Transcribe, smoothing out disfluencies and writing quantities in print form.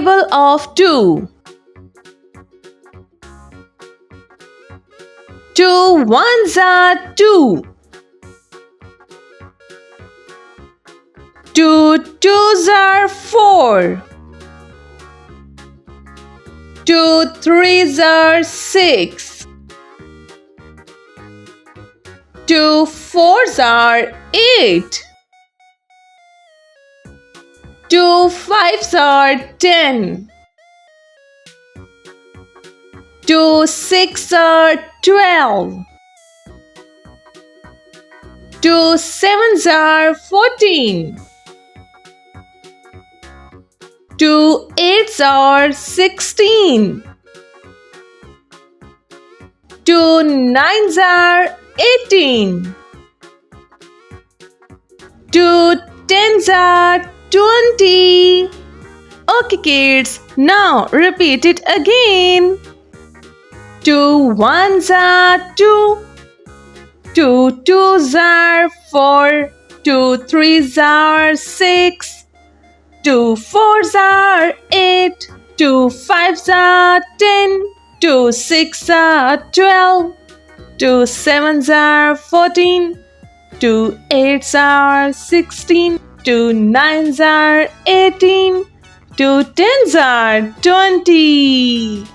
table of 2. 2 ones are 2. 2 twos are 4. 2 threes are 6. 2 fours are 8. 2 fives are 10. 2 six are 12. 2 sevens are 14. 2 eights are 16. 2 nines are 18. 2 tens are 20. Okay kids, now repeat it again. 2 ones are 2. 2 twos are 4. 2 threes are 6. 2 fours are 8. 2 fives are 10. 2 six are 12. 2 sevens are 14. 2 eights are 16. 2 nines are 18. 2 tens are 20.